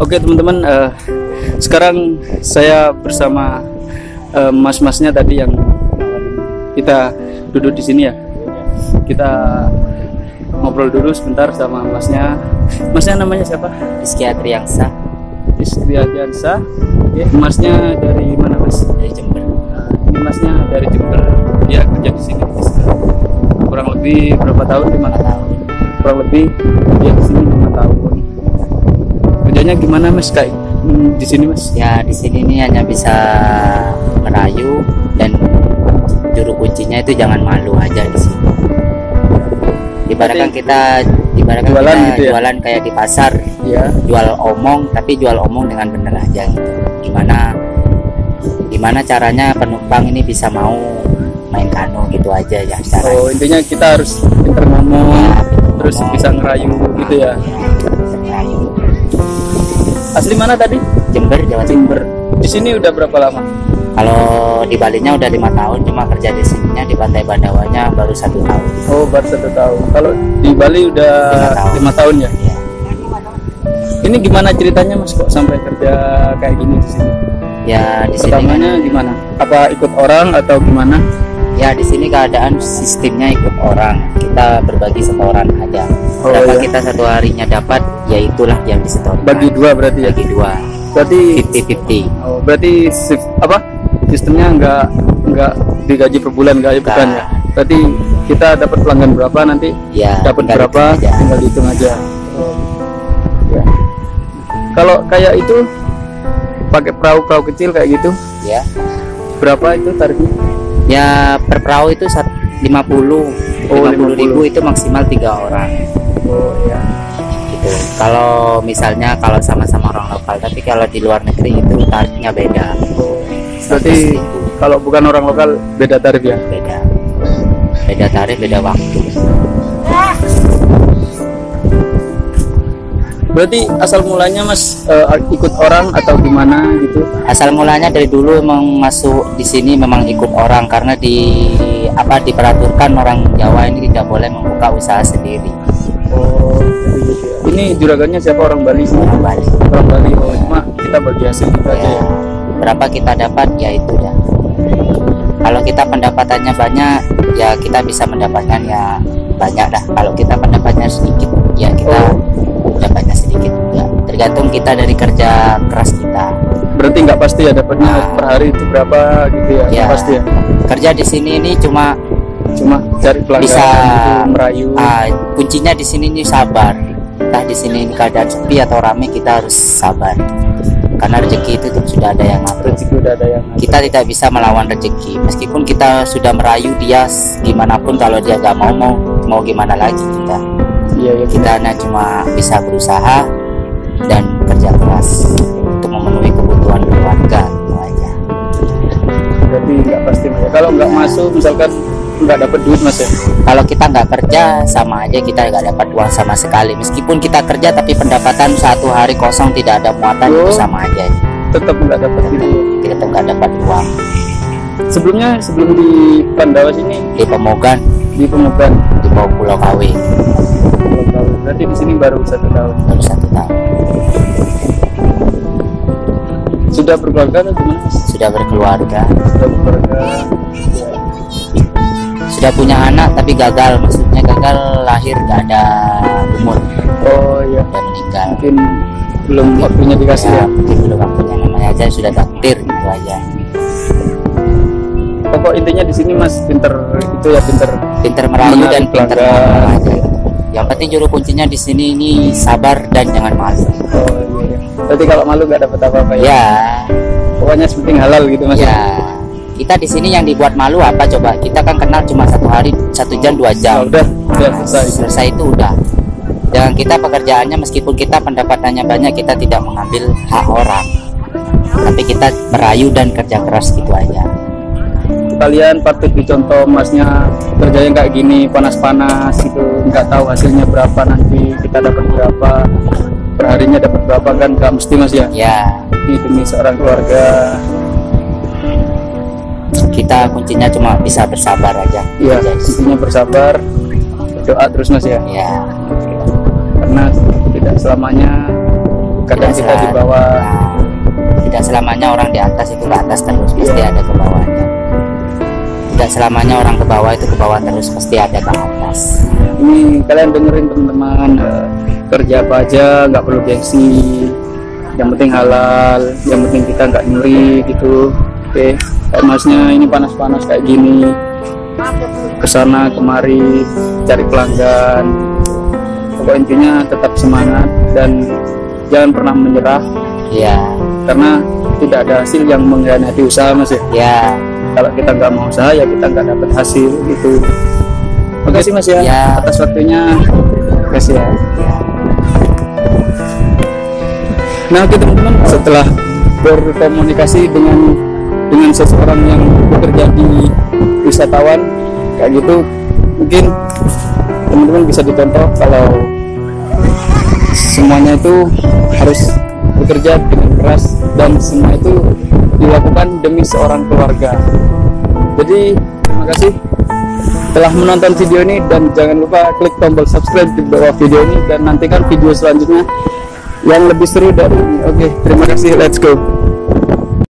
Oke teman-teman, sekarang saya bersama mas-masnya tadi yang kita duduk di sini ya. Kita ngobrol dulu sebentar sama masnya. Masnya namanya siapa? Rizky Adriansa. Rizky Adriansa. Oke, masnya dari mana mas? Dari Jember. Ini masnya dari Jember. Dia kerja di sini. Kurang lebih berapa tahun? 5 tahun. Kurang lebih dia di sini 5 tahun. Kerjanya gimana mas kayak di sini mas? Ya di sini ini hanya bisa merayu dan juru kuncinya itu jangan malu aja di sini. Ibaratkan kita jualan gitu ya? Jualan kayak di pasar, Ya. jual omong tapi jual omong dengan bener aja gitu. Gimana caranya penumpang ini bisa mau main kano gitu aja ya caranya. Oh intinya kita harus pintar ngomong, Ya, terus ngomong. bisa ngerayu gitu ya. Bisa ngerayu. Asli mana tadi? Jember, Jawa Timur. Jember. Di sini udah berapa lama? Kalau di Balinya udah 5 tahun, cuma kerja di sininya di Pantai Bandawanya baru 1 tahun. Oh baru 1 tahun. Kalau di Bali udah 5 tahun ya. Ya. Ini gimana ceritanya mas kok sampai kerja kayak gini di sini? Ya di sini kan, Pertamanya gimana? Apa ikut orang atau gimana? ya di sini keadaan sistemnya ikut orang. Kita berbagi setoran aja. Oh, Berapa iya. kita satu harinya dapat, ya itulah yang disetorkan. Bagi 2 berarti ya? Bagi 2. Berarti 50-50. oh, berarti shift apa? Sistemnya nggak digaji per bulan nggak ya bukan ya? Berarti kita dapat pelanggan berapa nanti Ya, dapat tinggal berapa hitung aja. tinggal dihitung aja. Ya. Kalau kayak itu pakai perahu kecil kayak gitu Ya. berapa itu tarifnya? Ya per perahu itu 50. Oh, 50.000 itu maksimal 3 orang. Oh ya. Gitu. Kalau misalnya kalau sama-sama orang lokal, tapi kalau di luar negeri itu tarifnya beda. Berarti 100.000. kalau bukan orang lokal beda tarif ya? Beda tarif, beda waktu. Berarti asal mulanya mas ikut orang atau gimana gitu? Asal mulanya dari dulu emang masuk di sini memang ikut orang, karena diperaturkan orang Jawa ini tidak boleh membuka usaha sendiri. Oh jadi gitu ya. Ini juragannya siapa, orang Bali? Orang Bali. Orang Bali. Oh cuma kita bagi hasil gitu aja Ya, ya. berapa kita dapat ya itu dah. Kalau kita pendapatannya banyak, ya kita bisa mendapatkan ya banyak dah. Kalau kita pendapatnya sedikit, ya kita dapatnya sedikit juga. Tergantung kita dari kerja keras kita. Berarti nggak pasti ya dapatnya per hari itu berapa gitu ya? Ya. Nggak pasti ya. Kerja di sini ini cuma Cari pelanggan bisa gitu, merayu. kuncinya di sini ini sabar. Entah di sini keadaan sepi atau rame, kita harus sabar. Karena rezeki itu sudah ada yang ngatur. Rezeki udah ada yang Kita tidak bisa melawan rezeki. Meskipun kita sudah merayu dia gimana pun, kalau dia gak mau gimana lagi kita. Iya ya. Kita hanya cuma bisa berusaha dan kerja keras untuk memenuhi kebutuhan keluarga itu aja. Berarti nggak pasti mas. Kalau nggak masuk misalkan nggak dapat duit mas ya? Kalau kita nggak kerja sama aja kita nggak dapat uang sama sekali. Meskipun kita kerja tapi pendapatan 1 hari kosong tidak ada muatan, Oh. itu sama aja. Tetap nggak dapat gitu. Kita nggak dapat uang. Sebelum di Pandawa sini Di Pemogan, di Pemukan di bawah Pulau Kawi, 10 tahun. Berarti di sini baru 1 tahun. baru 1 tahun. Sudah berkeluarga atau gimana mas? Sudah berkeluarga, Sudah berkeluarga. Ya. sudah punya anak tapi gagal. Maksudnya gagal lahir, nggak ada umur, Oh iya. udah meninggal. Mungkin belum waktunya dikasih ya. Mungkin belum waktunya, namanya aja sudah takdir gitu aja. Pokok intinya di sini mas pinter itu ya, Pinter merayu dan menarik pinter pelanggan. ngomong aja. Yang penting juru kuncinya di sini ini sabar dan jangan malu. Oh iya. Berarti kalau malu nggak dapat apa-apa ya? Ya, Pokoknya penting halal gitu mas. ya. Kita di sini yang dibuat malu apa coba? Kita kan kenal cuma 1 hari, 1 jam, 2 Nah, jam. udah selesai. Selesai itu udah. Dan kita pekerjaannya meskipun kita pendapatannya banyak, kita tidak mengambil hak orang. Tapi kita merayu dan kerja keras gitu aja. Kalian patut dicontoh masnya, kerjanya kayak gini panas-panas gitu, nggak tahu hasilnya berapa, nanti kita dapat berapa, perharinya dapat berapa kan nggak mesti mas ya. Ya, Ini demi seorang keluarga. kita kuncinya cuma bisa bersabar aja. Iya, Aja. intinya bersabar, doa terus mas ya, Ya, karena tidak selamanya kadang Tidak kita di sel- bawah. tidak selamanya orang di atas itu ke atas terus, pasti ada ke bawahnya. Tidak selamanya orang ke bawah itu ke bawah terus, pasti ada ke atas. Ini kalian dengerin teman-teman, kerja apa aja nggak perlu gengsi, yang penting halal, yang penting kita nggak nyuri gitu. Oke, kayak masnya ini panas-panas kayak gini, kesana kemari cari pelanggan. Pokok intinya tetap semangat dan jangan pernah menyerah, Iya, karena tidak ada hasil yang mengkhianati usaha, mas ya. ya, Kalau kita nggak mau usaha ya kita nggak dapat hasil gitu. Terima kasih mas ya, Ya. atas waktunya. Terima kasih ya. Nah oke teman-teman, setelah berkomunikasi dengan seseorang yang bekerja di wisatawan kayak gitu, mungkin teman-teman bisa dicontoh kalau semuanya itu harus bekerja dengan keras dan semua itu dilakukan demi seorang keluarga. Jadi terima kasih telah menonton video ini dan jangan lupa klik tombol subscribe di bawah video ini dan nantikan video selanjutnya yang lebih seru dari ini. Oke, terima kasih, let's go.